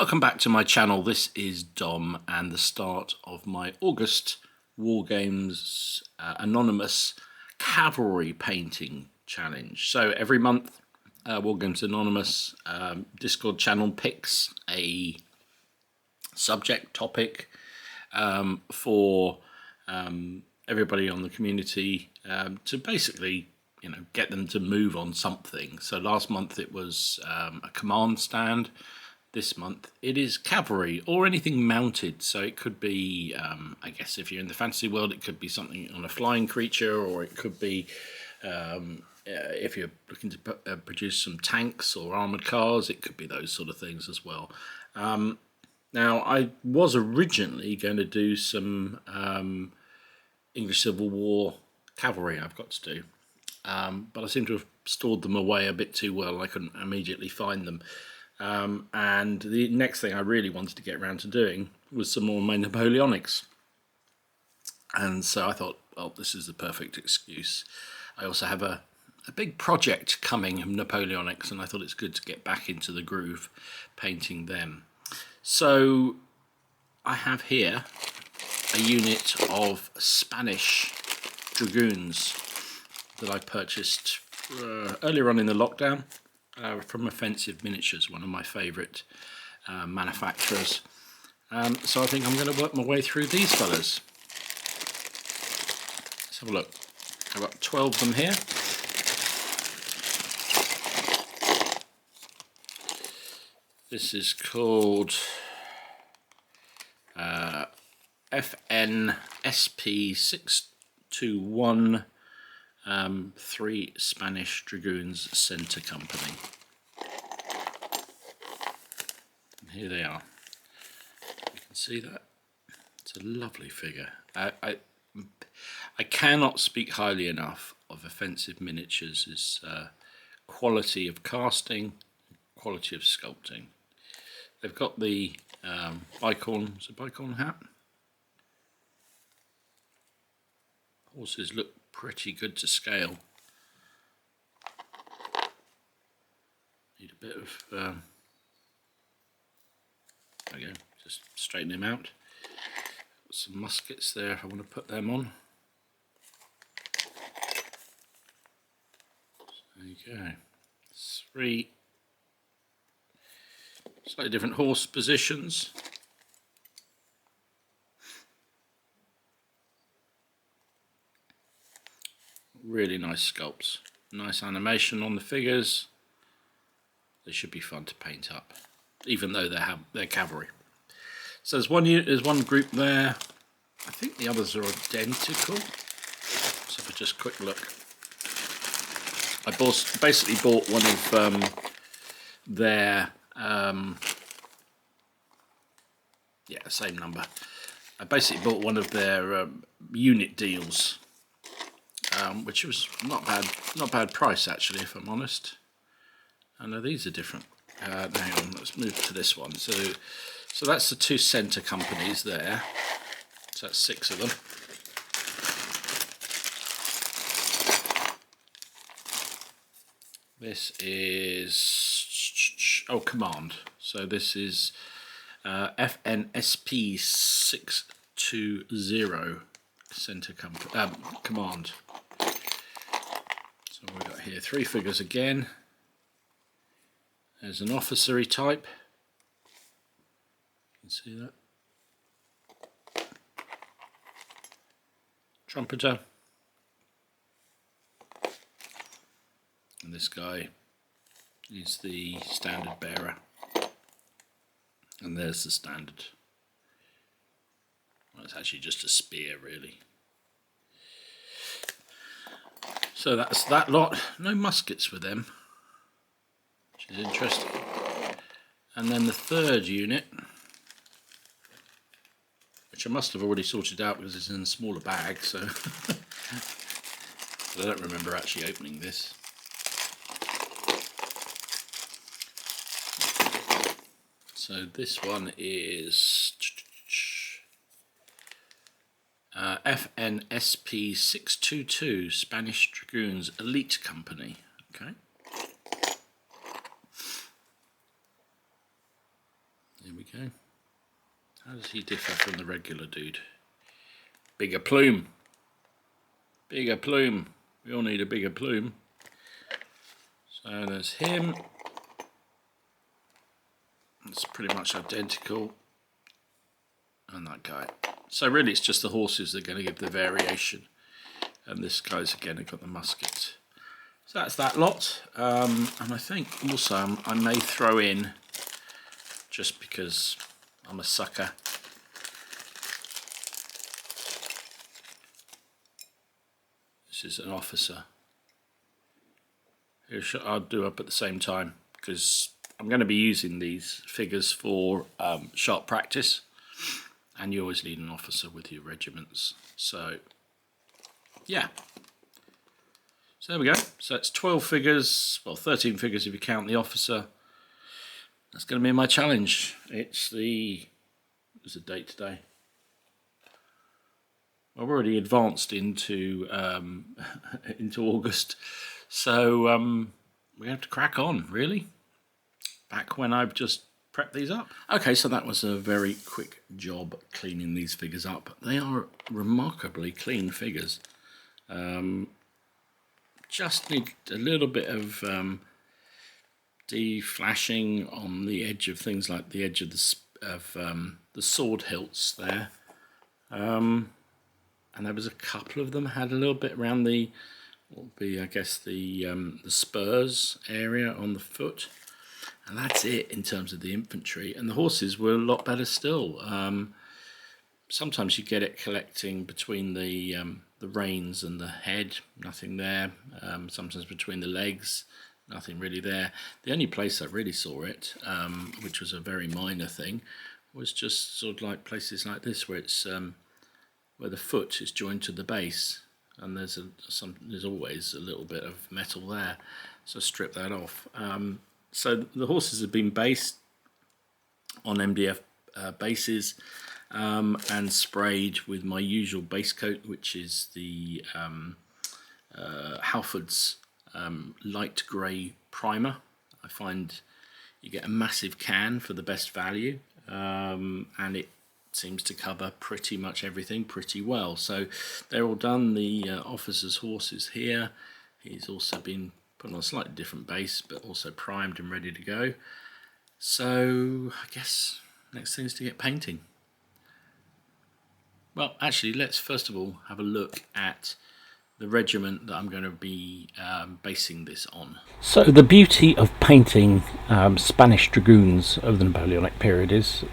Welcome back to my channel. This is Dom and the start of my August Wargames Anonymous Cavalry painting challenge. So every month Wargames Anonymous Discord channel picks a subject topic for everybody on the community to basically get them to move on something. So last month it was a command stand. This month it is cavalry or anything mounted. So it could be, I guess if you're in the fantasy world, it could be something on a flying creature, or it could be if you're looking to produce some tanks or armored cars, it could be those sort of things as well. Now, I was originally going to do some English Civil War cavalry I've got to do, but I seem to have stored them away a bit too well. I couldn't immediately find them. And the next thing I really wanted to get around to doing was some more of my napoleonics. And so I thought, well, this is the perfect excuse. I also have a big project coming of napoleonics, and I thought it's good to get back into the groove painting them. So I have here a unit of Spanish dragoons that I purchased earlier on in the lockdown from Offensive Miniatures, one of my favourite manufacturers. So I think I'm going to work my way through these fellas. Let's have a look. I've got 12 of them here. This is called FNSP621 3 Spanish Dragoons Center Company. And here they are. You can see that. It's a lovely figure. I cannot speak highly enough of Offensive Miniatures' quality of casting, quality of sculpting. They've got the bicorn, it's a bicorn hat. Horses look pretty good to scale. Need a bit of, there we go, just straighten him out. Got some muskets there if I want to put them on. There you go. 3 slightly different horse positions. Really nice sculpts. Nice animation on the figures. They should be fun to paint up, even though they're cavalry. So there's one unit, there's one group there. I think the others are identical. Let's have a just quick look. I basically bought one of their same number. I basically bought one of their unit deals, which was not bad price actually, if I'm honest. I know these are different. Hang on, let's move to this one. So that's the 2 center companies there. So that's 6 of them. This is command. So this is FNSP 620 center command. So we've got here 3 figures again. There's an officery type. You can see that. Trumpeter. And this guy is the standard bearer. And there's the standard. Well, it's actually just a spear, really. So that's that lot. No muskets with them, which is interesting. And then the 3rd unit, which I must have already sorted out because it's in a smaller bag, so I don't remember actually opening this. So this one is FNSP 622 Spanish Dragoons Elite Company. Okay. There we go. How does he differ from the regular dude? Bigger plume. Bigger plume. We all need a bigger plume. So there's him. It's pretty much identical. And that guy. So really it's just the horses that are going to give the variation. And this guy's again got the musket. So that's that lot. And I think also I may throw in, just because I'm a sucker, this is an officer. I'll do up at the same time because I'm going to be using these figures for sharp practice, and you always need an officer with your regiments. So yeah, so there we go. So it's 12 figures, well 13 figures if you count the officer. That's going to be my challenge. It's the date today. I've already advanced into into August, so we have to crack on, really. Back when I've just prepped these up. Okay, so that was a very quick job cleaning these figures up. They are remarkably clean figures. Just need a little bit of deflashing on the edge of things, like the edge of the sword hilts there. And there was a couple of them had a little bit around the, what would be, I guess, the spurs area on the foot, and that's it in terms of the infantry. And the horses were a lot better still. Sometimes you get it collecting between the reins and the head, nothing there. Sometimes between the legs, nothing really there. The only place I really saw it, which was a very minor thing, was just sort of like places like this where it's where the foot is joined to the base, and there's always a little bit of metal there, so strip that off. So the horses have been based on MDF bases and sprayed with my usual base coat, which is the Halford's light grey primer. I find you get a massive can for the best value, and it seems to cover pretty much everything pretty well. So they're all done. The officer's horse is here. He's also been put on a slightly different base, but also primed and ready to go. So I guess next thing is to get painting. Well, actually, let's first of all have a look at the regiment that I'm going to be basing this on. So the beauty of painting Spanish dragoons of the Napoleonic period is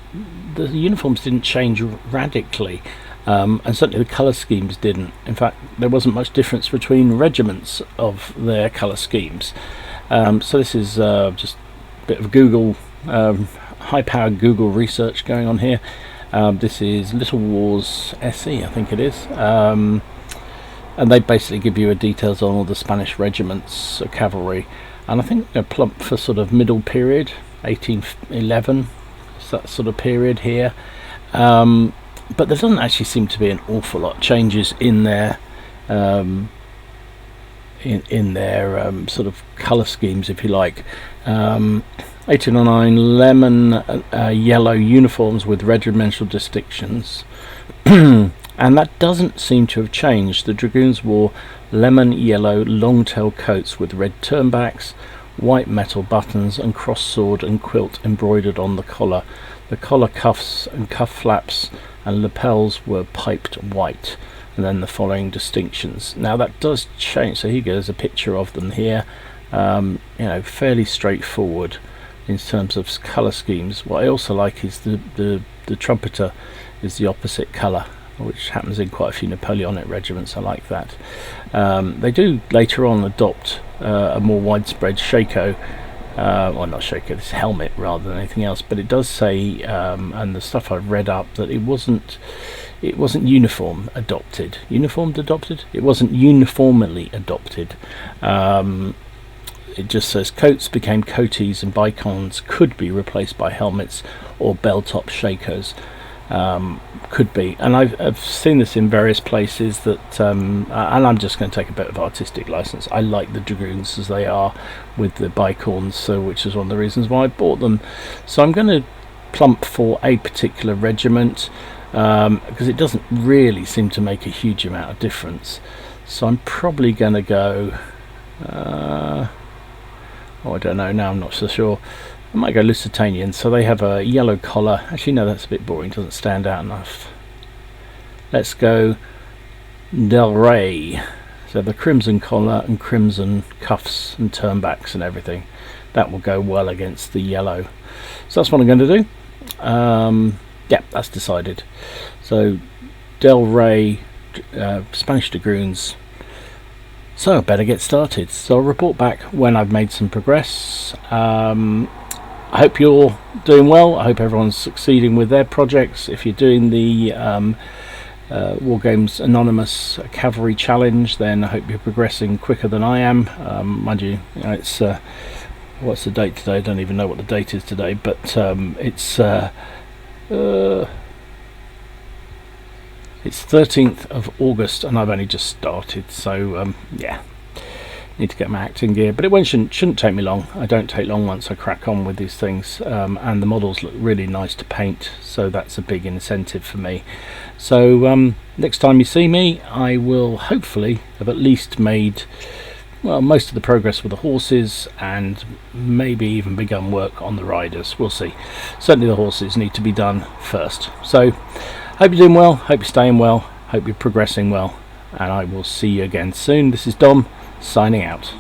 the uniforms didn't change radically, and certainly the colour schemes didn't. In fact, there wasn't much difference between regiments of their colour schemes. So this is just a bit of Google, high-powered Google research going on here. This is Little Wars SE, I think it is. And they basically give you details on all the Spanish regiments, cavalry, and I think they're plump for sort of middle period, 1811, that sort of period here. But there doesn't actually seem to be an awful lot of changes in their sort of colour schemes, if you like. 1809 lemon yellow uniforms with regimental distinctions. And that doesn't seem to have changed. The dragoons wore lemon yellow long-tail coats with red turnbacks, white metal buttons, and cross sword and quilt embroidered on the collar. The collar cuffs and cuff flaps and lapels were piped white. And then the following distinctions. Now that does change. So here goes a picture of them here. You know, fairly straightforward in terms of colour schemes. What I also like is the trumpeter is the opposite colour, which happens in quite a few Napoleonic regiments. I like that. They do later on adopt a more widespread shako, well not shako, this helmet rather than anything else, but it does say, and the stuff I've read up, that it wasn't uniformed adopted. It wasn't uniformly adopted. It just says coats became coatees and bicons could be replaced by helmets or bell-top shakos. Could be, and I've seen this in various places that and I'm just going to take a bit of artistic license. I like the dragoons as they are with the bicorns, so which is one of the reasons why I bought them. So I'm going to plump for a particular regiment, because it doesn't really seem to make a huge amount of difference. So I'm probably going to go, I don't know now, I'm not so sure. I might go Lusitanian. So they have a yellow collar. Actually no, that's a bit boring, doesn't stand out enough. Let's go Del Rey. So the crimson collar and crimson cuffs and turnbacks and everything, that will go well against the yellow. So that's what I'm going to do. Yeah, that's decided. So Del Rey, Spanish Dragoons. So I better get started. So I'll report back when I've made some progress. I hope you're doing well. I hope everyone's succeeding with their projects. If you're doing the Wargames Anonymous Cavalry Challenge, then I hope you're progressing quicker than I am. Mind you, it's what's the date today? I don't even know what the date is today, but it's 13th of August and I've only just started, so yeah, need to get my acting gear, but it shouldn't take me long. I don't take long once I crack on with these things, and the models look really nice to paint, so that's a big incentive for me. So next time you see me, I will hopefully have at least made, well, most of the progress with the horses, and maybe even begun work on the riders. We'll see. Certainly the horses need to be done first. So hope you're doing well, hope you're staying well, hope you're progressing well, and I will see you again soon. This is Dom, signing out.